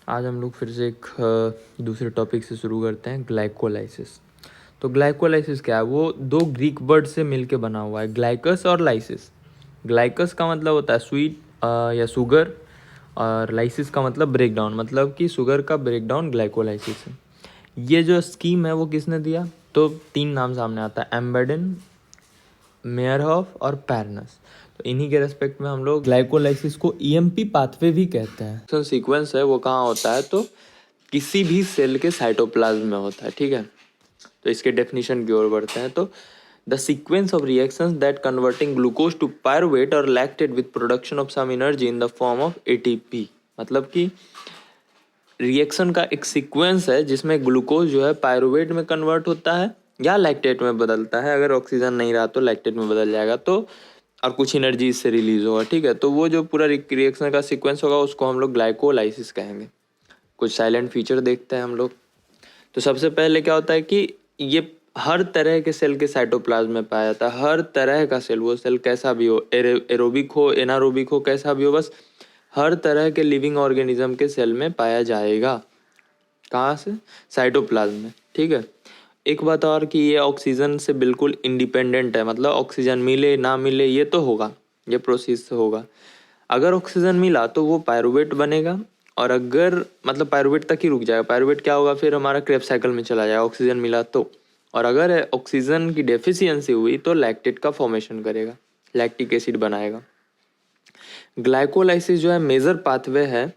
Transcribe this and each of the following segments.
आज हम लोग फिर से एक दूसरे टॉपिक से शुरू करते हैं, ग्लाइकोलाइसिस। तो ग्लाइकोलाइसिस क्या है? वो दो ग्रीक वर्ड से मिलके बना हुआ है, ग्लाइकस और लाइसिस। ग्लाइकस का मतलब होता है स्वीट या शुगर, और लाइसिस का मतलब ब्रेकडाउन, मतलब कि शुगर का ब्रेकडाउन ग्लाइकोलाइसिस है। ये जो स्कीम है वो किसने दिया? तो तीन नाम सामने आता है, एम्बेडेन, मेयरहॉफ और पैरनस। तो इन्हीं के रेस्पेक्ट में हम लोग ग्लाइकोलाइसिस को ईएमपी पाथवे भी कहते हैं। तो सीक्वेंस है वो कहाँ होता है? तो किसी भी सेल के साइटोप्लाज्म में होता है, ठीक है। तो इसके डेफिनेशन की ओर बढ़ते हैं। तो the sequence of reactions that converting glucose to pyruvate और lactate with production of some energy in the form of ATP. मतलब कि रिएक्शन का एक सीक्वेंस है जिसमें ग्लूकोज जो है पायरुवेट में कन्वर्ट होता है या लैक्टेट में बदलता है। अगर ऑक्सीजन नहीं रहा तो लैक्टेट में बदल जाएगा, तो और कुछ एनर्जी इससे रिलीज होगा, ठीक है। तो वो जो पूरा रिएक्शन का सीक्वेंस होगा उसको हम लोग ग्लाइकोलाइसिस कहेंगे। कुछ साइलेंट फीचर देखते हैं हम लोग। तो सबसे पहले क्या होता है कि ये हर तरह के सेल के साइटोप्लाज्म में पाया जाता है। हर तरह का सेल, वो सेल कैसा भी हो, एरोबिक हो, एनारोबिक हो, कैसा भी हो, बस हर तरह के लिविंग ऑर्गेनिज्म के सेल में पाया जाएगा। कहाँ से? साइटोप्लाज्म में, ठीक है। एक बात और कि ये ऑक्सीजन से बिल्कुल इंडिपेंडेंट है, मतलब ऑक्सीजन मिले ना मिले ये तो होगा, ये प्रोसेस होगा। अगर ऑक्सीजन मिला तो वो पायरुवेट बनेगा, और अगर मतलब पायरुवेट तक ही रुक जाएगा। पायरुवेट क्या होगा? फिर हमारा क्रेब्स साइकिल में चला जाएगा, ऑक्सीजन मिला तो। और अगर ऑक्सीजन की डेफिशिएंसी हुई तो लैक्टेट का फॉर्मेशन करेगा, लैक्टिक एसिड बनाएगा। ग्लाइकोलाइसिस जो है मेजर पाथवे है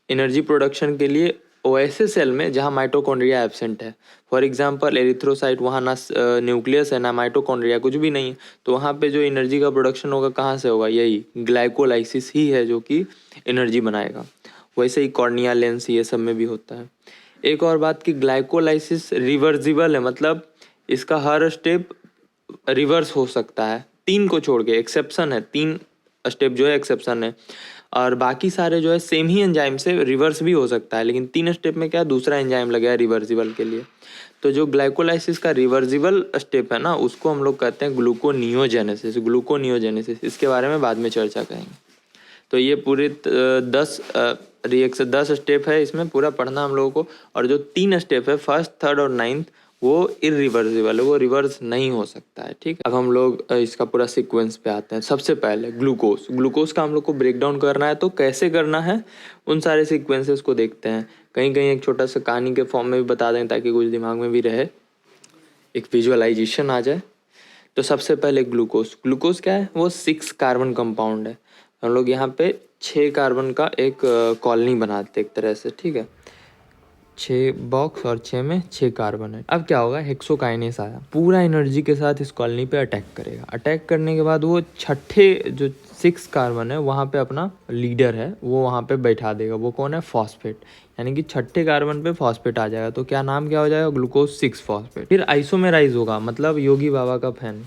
एनर्जी प्रोडक्शन के लिए ओएसए सेल में जहाँ माइटोकॉन्ड्रिया एब्सेंट है। फॉर एग्जांपल एरिथ्रोसाइट, वहाँ ना न्यूक्लियस है ना माइटोकॉन्ड्रिया, कुछ भी नहीं है। तो वहाँ पे जो एनर्जी का प्रोडक्शन होगा कहाँ से होगा? यही ग्लाइकोलाइसिस ही है जो कि एनर्जी बनाएगा। वैसे ही कॉर्निया, लेंस, ये सब में भी होता है। एक और बात कि ग्लाइकोलाइसिस रिवर्सिबल है, मतलब इसका हर स्टेप रिवर्स हो सकता है, तीन को छोड़ के एक्सेप्शन है, तीन स्टेप जो है एक्सेप्शन है। और बाकी सारे जो है सेम ही एंजाइम से रिवर्स भी हो सकता है, लेकिन तीन स्टेप में क्या दूसरा एंजाइम लगा है रिवर्सिबल के लिए। तो जो ग्लाइकोलाइसिस का रिवर्सिबल स्टेप है ना, उसको हम लोग कहते हैं ग्लूकोनियोजेनेसिस। ग्लूकोनियोजेनेसिस इसके बारे में बाद में चर्चा करेंगे। तो ये पूरे 10 रिएक्शन 10 स्टेप है, इसमें पूरा पढ़ना हम लोगों को। और जो तीन स्टेप है, फर्स्ट, थर्ड और नाइन्थ, वो इरिवर्सिबल है, वो रिवर्स नहीं हो सकता है, ठीक है। अब हम लोग इसका पूरा सीक्वेंस पे आते हैं। सबसे पहले ग्लूकोज, ग्लूकोज का हम लोग को ब्रेक डाउन करना है, तो कैसे करना है उन सारे सीक्वेंसेस को देखते हैं। कहीं कहीं एक छोटा सा कहानी के फॉर्म में भी बता दें ताकि कुछ दिमाग में भी रहे, एक विजुअलाइजेशन आ जाए। तो सबसे पहले ग्लूकोज, ग्लूकोज क्या है? वो 6 कार्बन कंपाउंड है। हम लोग यहाँ पे 6 कार्बन का एक कॉलोनी बनाते एक तरह से, ठीक है। 6 बॉक्स और 6 में 6 कार्बन है। अब क्या होगा? हेक्सोकाइनेस आया, पूरा एनर्जी के साथ इस कॉलोनी पे अटैक करेगा। अटैक करने के बाद वो छठे जो 6 कार्बन है वहाँ पे अपना लीडर है वो वहाँ पे बैठा देगा। वो कौन है? फॉस्फेट। यानी कि छठे कार्बन पे फॉस्फेट आ जाएगा, तो क्या नाम क्या हो जाएगा? Glucose 6 phosphate. फिर आइसोमेराइज होगा, मतलब योगी बाबा का फैन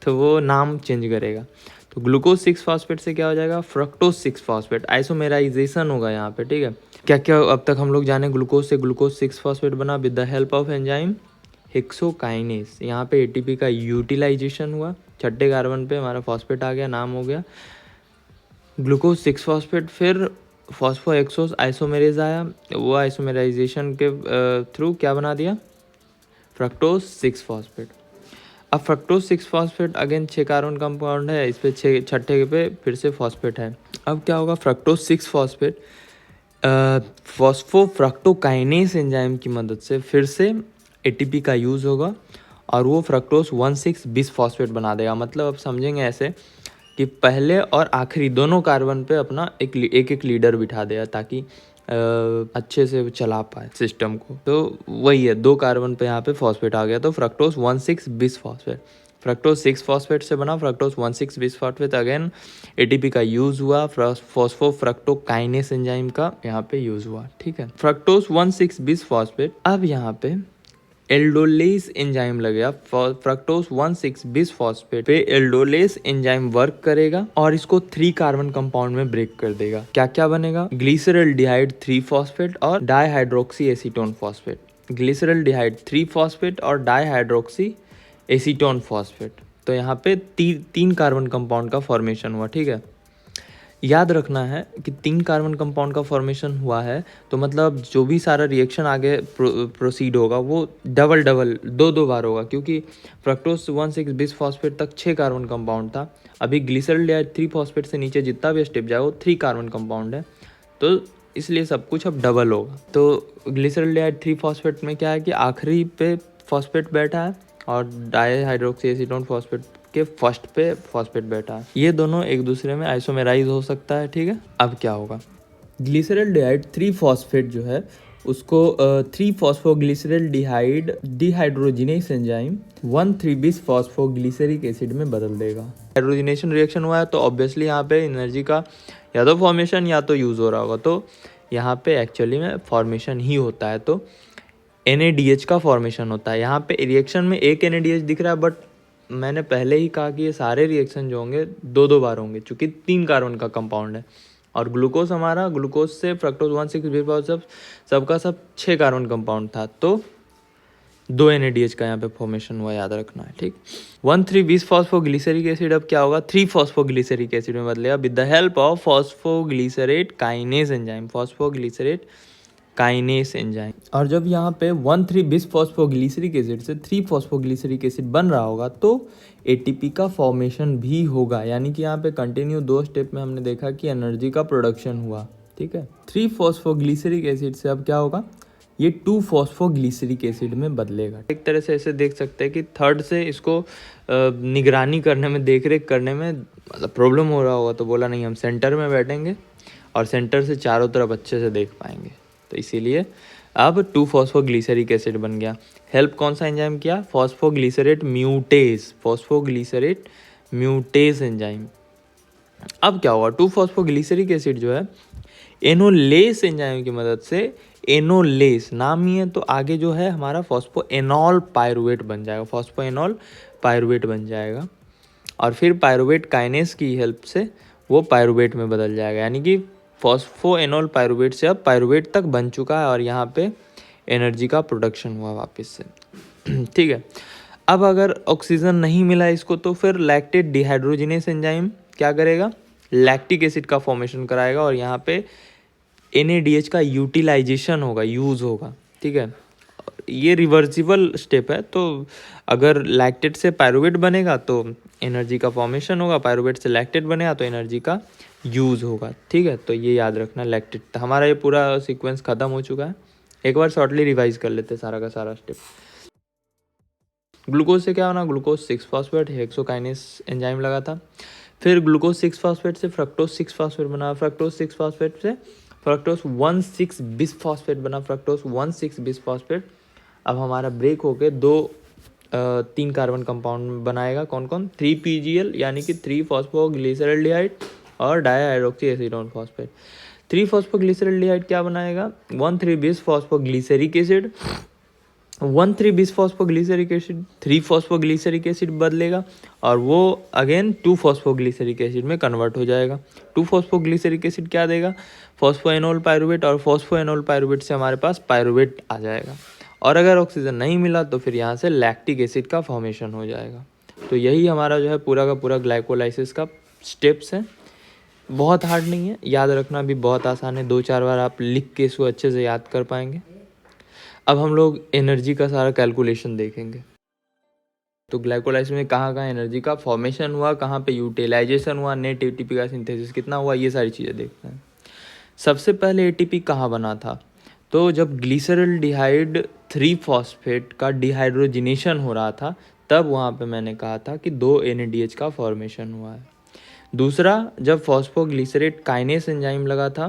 तो वो नाम चेंज करेगा। तो ग्लूकोज 6 फॉस्फेट से क्या हो जाएगा? Fructose 6 phosphate. आइसोमेराइजेशन होगा यहाँ पे, ठीक है। क्या क्या अब तक हम लोग जाने? ग्लूकोज से ग्लूकोज 6 फॉस्फेट बना with the help of enzyme hexokinase. यहाँ पे एटीपी का यूटिलाइजेशन हुआ, छठे कार्बन पे हमारा फॉस्फेट आ गया, नाम हो गया ग्लूकोज 6 फॉस्फेट। फिर फॉस्फो एक्सोस आइसोमेरेज आया, वो आइसोमेराइजेशन के थ्रू क्या बना दिया? Fructose 6 phosphate. अब fructose 6 phosphate again 6 carbon compound है, इस पे 6 छठे पे फिर से फॉस्फेट है। अब क्या होगा? फ्रक्टोज 6 फॉस्फेट फॉस्फोफ्रक्टोकाइनेस एंजाइम की मदद से फिर से एटीपी का यूज़ होगा, और वो फ्रक्टोज 1,6 बिस फॉस्फेट बना देगा। मतलब अब समझेंगे ऐसे कि पहले और आखिरी दोनों कार्बन पे अपना एक एक लीडर बिठा देगा, ताकि अच्छे से चला पाए सिस्टम को। तो वही है, 2 कार्बन पे यहाँ पे फॉस्फेट आ गया, तो fructose 1,6 bis phosphate. Fructose 6 phosphate से बना fructose 1,6 bis phosphate. Again ATP का यूज़ हुआ, फॉस्फोफ्रक्टोकाइनेस एंजाइम का यहाँ पे यूज़ हुआ, ठीक है। Fructose 1,6 bis phosphate. अब यहाँ पे एल्डोलेस एंजाइम लगेगा। फ्रक्टोज 1,6 बिस फॉस्फेट पे एल्डोलेस एंजाइम वर्क करेगा और इसको 3 कार्बन कंपाउंड में ब्रेक कर देगा। क्या क्या बनेगा? ग्लिसरल्डिहाइड 3 फॉस्फेट और dihydroxy acetone phosphate. Glyceraldehyde 3 phosphate और डाईहाइड्रोक्सी एसीटोन फॉस्फेट। तो यहाँ पे तीन कार्बन कंपाउंड का फॉर्मेशन हुआ, ठीक है। याद रखना है कि 3 कार्बन कंपाउंड का फॉर्मेशन हुआ है तो मतलब जो भी सारा रिएक्शन आगे प्रोसीड होगा वो डबल डबल दो दो बार होगा, क्योंकि फ्रक्टोज 1,6 बिस फॉस्फेट तक 6 कार्बन कंपाउंड था। अभी ग्लिसरॉल्डिहाइड 3 फॉस्फेट से नीचे जितना भी स्टेप जाए वो 3 कार्बन कंपाउंड है, तो इसलिए सब कुछ अब डबल होगा। तो ग्लिसरॉल्डिहाइड 3 फॉस्फेट में क्या है कि आखिरी पे फॉस्फेट बैठा है और डाईहाइड्रोक्सी एसीटोन फॉस्फेट के फर्स्ट पे फॉस्फेट बैठा है, ये दोनों एक दूसरे में आइसोमेराइज हो सकता है। ठीक है, अब क्या होगा, ग्लिसरॉल्डिहाइड 3 फॉस्फेट जो है उसको 3 फॉस्फोग्लिसरॉल्डिहाइड डिहाइड्रोजिनेस एंजाइम 1,3 बिस फॉस्फोग्लिसरिक एसिड में बदल देगा। हाइड्रोजिनेशन रिएक्शन हुआ है तो ऑब्वियसली यहाँ पे एनर्जी का या तो फॉर्मेशन या तो यूज़ हो रहा होगा, तो यहाँ पे एक्चुअली में फॉर्मेशन ही होता है, तो NADH का फॉर्मेशन होता है। यहाँ पे रिएक्शन में एक NADH दिख रहा है, बट मैंने पहले ही कहा कि ये सारे रिएक्शन जो होंगे दो दो बार होंगे, चूँकि 3 कार्बन का कंपाउंड है। और ग्लूकोज हमारा, ग्लूकोज से फ्रक्टोज 1,6 सबका सब 6 कार्बन कंपाउंड था, तो 2 NADH का यहाँ पे फॉर्मेशन हुआ, याद रखना है। ठीक, 1,3 बिस फॉस्फोग्लिसरिक एसिड अब क्या होगा, 3 फॉस्फोग्लिसरिक एसिड में बदलेगा with the help of phosphoglycerate kinase enzyme, phosphoglycerate kinase enzyme. और जब यहाँ पे 1,3 बिस फॉस्फोग्लिसरिक एसिड से 3 फॉस्फोग्लिसरिक एसिड बन रहा होगा तो ATP का फॉर्मेशन भी होगा, यानी कि यहाँ पे कंटिन्यू 2 स्टेप में हमने देखा कि एनर्जी का प्रोडक्शन हुआ। ठीक है, 3 फॉस्फोग्लिसरिक एसिड से अब क्या होगा, ये 2 फॉस्फोग्लिसरिक एसिड में बदलेगा। एक तरह से ऐसे देख सकते हैं कि थर्ड से इसको निगरानी करने में, देख रेख करने में मतलब प्रॉब्लम हो रहा होगा, तो बोला नहीं हम सेंटर में बैठेंगे और सेंटर से चारों तरफ अच्छे से देख पाएंगे, तो इसीलिए अब 2 फॉस्फोग्लिसरिक एसिड बन गया। हेल्प कौन सा एंजाइम किया, फॉस्फोग्लिसरेट म्यूटेज, फॉस्फोग्लिसरेट म्यूटेज एंजाइम। अब क्या हुआ, 2 फॉस्फोग्लिसरिक एसिड जो है एनोलेस एंजाइम की मदद से, एनोलेस नाम ही है तो आगे जो है हमारा फॉस्फोएनॉल पायरुवेट बन जाएगा, फॉस्फोएनॉल पायरुवेट बन जाएगा और फिर पायरुवेट काइनेस की हेल्प से वो पायरुवेट में बदल जाएगा, यानी कि फॉस्फोएनॉल पायरुवेट से अब पायरुवेट तक बन चुका है और यहाँ पे एनर्जी का प्रोडक्शन हुआ वापस से। ठीक है, अब अगर ऑक्सीजन नहीं मिला इसको तो फिर लैक्टेट डिहाइड्रोजिनेस एंजाइम क्या करेगा, लैक्टिक एसिड का फॉर्मेशन कराएगा और यहाँ पे NADH का यूटिलाइजेशन होगा, यूज़ होगा। ठीक है, ये रिवर्सिबल स्टेप है, तो अगर लैक्टेट से पायरुवेट बनेगा तो एनर्जी का फॉर्मेशन होगा, पायरुवेट से लैक्टेट बनेगा तो एनर्जी का यूज़ होगा। ठीक है, तो ये याद रखना, लैक्टेट। तो हमारा ये पूरा सीक्वेंस ख़त्म हो चुका है, एक बार शॉर्टली रिवाइज कर लेते हैं सारा का सारा स्टेप। ग्लूकोज से क्या होना, ग्लूकोज 6 फॉस्फेट हेक्सोकाइनेस एंजाइम लगा था, फिर ग्लूकोज 6 फॉस्फेट से फ्रक्टोज 6 फॉस्फेट बना, फ्रक्टोज 6 फॉस्फेट से फ्रक्टोज 1,6 बिस फॉस्फेट बना, फ्रक्टोज 1,6 बिस फॉस्फेट अब हमारा ब्रेक होके 3 कार्बन कंपाउंड बनाएगा, कौन कौन, 3PGL यानी कि 3 फॉस्फोग्लिसरॉल्डिहाइड और डाईहाइड्रोक्सी एसीटोन फॉस्फेट। 3 फॉस्फोग्लिसरॉल्डिहाइड क्या बनाएगा, 1,3 बिस फॉस्फोग्लिसरिक एसिड, 1,3 बिस फॉस्फोग्लिसरिक एसिड 3 फॉस्फोग्लिसरिक एसिड बदलेगा और वो अगेन 2 फॉस्फोग्लिसरिक एसिड में कन्वर्ट हो जाएगा। 2 फॉस्फोग्लिसरिक एसिड क्या देगा, फॉस्फोएनॉल पायरुवेट, और फॉस्फोएनॉल पायरुवेट से हमारे पास पायरुवेट आ जाएगा। और अगर ऑक्सीजन नहीं मिला तो फिर यहाँ से लैक्टिक एसिड का फॉर्मेशन हो जाएगा। तो यही हमारा जो है पूरा का पूरा ग्लाइकोलाइसिस का स्टेप्स है। बहुत हार्ड नहीं है, याद रखना भी बहुत आसान है, 2-4 बार आप लिख के इसको अच्छे से याद कर पाएंगे। अब हम लोग एनर्जी का सारा कैलकुलेशन देखेंगे। तो ग्लाइकोलाइसिस में कहाँ कहाँ एनर्जी का फॉर्मेशन हुआ, कहाँ पे यूटिलाइजेशन हुआ, नेट ATP का सिंथेसिस कितना हुआ, ये सारी चीज़ें देखते हैं। सबसे पहले ATP कहाँ बना था, तो जब ग्लिसरॉल्डिहाइड 3 फॉस्फेट का डिहाइड्रोजिनेशन हो रहा था तब वहाँ पे मैंने कहा था कि 2 NADH का फॉर्मेशन हुआ है। दूसरा, जब फॉस्फोग्लिसरेट काइनेस एंजाइम लगा था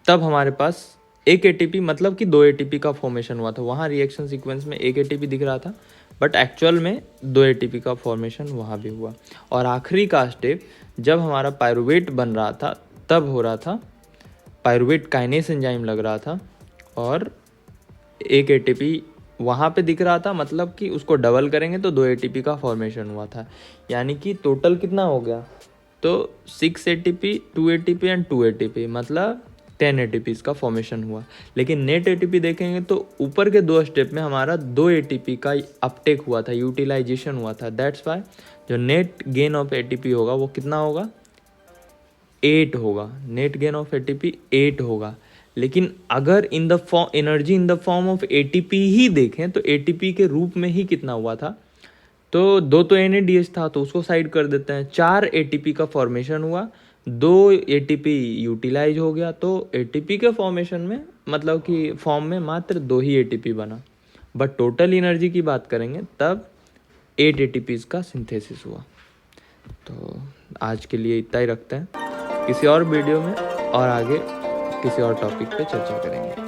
तब हमारे पास एक ATP मतलब कि 2 ATP का फॉर्मेशन हुआ था। वहाँ रिएक्शन सीक्वेंस में एक ATP दिख रहा था बट एक्चुअल में 2 ATP का फॉर्मेशन वहाँ भी हुआ। और आखिरी का स्टेप जब हमारा पायरुवेट बन रहा था तब हो रहा था, पायरुवेट काइनेस एंजाइम लग रहा था और एक ATP वहाँ पे दिख रहा था, मतलब कि उसको डबल करेंगे तो 2 ATP का फॉर्मेशन हुआ था। यानी कि टोटल कितना हो गया, तो 6 ATP 2 ATP एंड 2 ATP मतलब 10 ATP का फॉर्मेशन हुआ। लेकिन नेट ATP देखेंगे तो ऊपर के 2 स्टेप में हमारा 2 ATP का अपटेक हुआ था, यूटिलाइजेशन हुआ था। दैट्स वाई जो नेट गेन ऑफ ATP होगा वो कितना होगा, 8 होगा, नेट गेन ऑफ एटीपी 8 होगा। लेकिन अगर in the form energy in the form of ATP ही देखें तो एटीपी के रूप में ही कितना हुआ था, तो 2 तो NADH था तो उसको साइड कर देते हैं, 4 एटीपी का फॉर्मेशन हुआ, 2 एटीपी यूटिलाइज हो गया, तो एटीपी के फॉर्मेशन में मतलब कि फॉर्म में मात्र 2 ही एटीपी बना। बट टोटल एनर्जी की बात करेंगे तब 8 एटीपीज का सिंथेसिस हुआ। तो आज के लिए इतना ही रखते हैं, किसी और वीडियो में और आगे किसी और टॉपिक पे चर्चा करेंगे।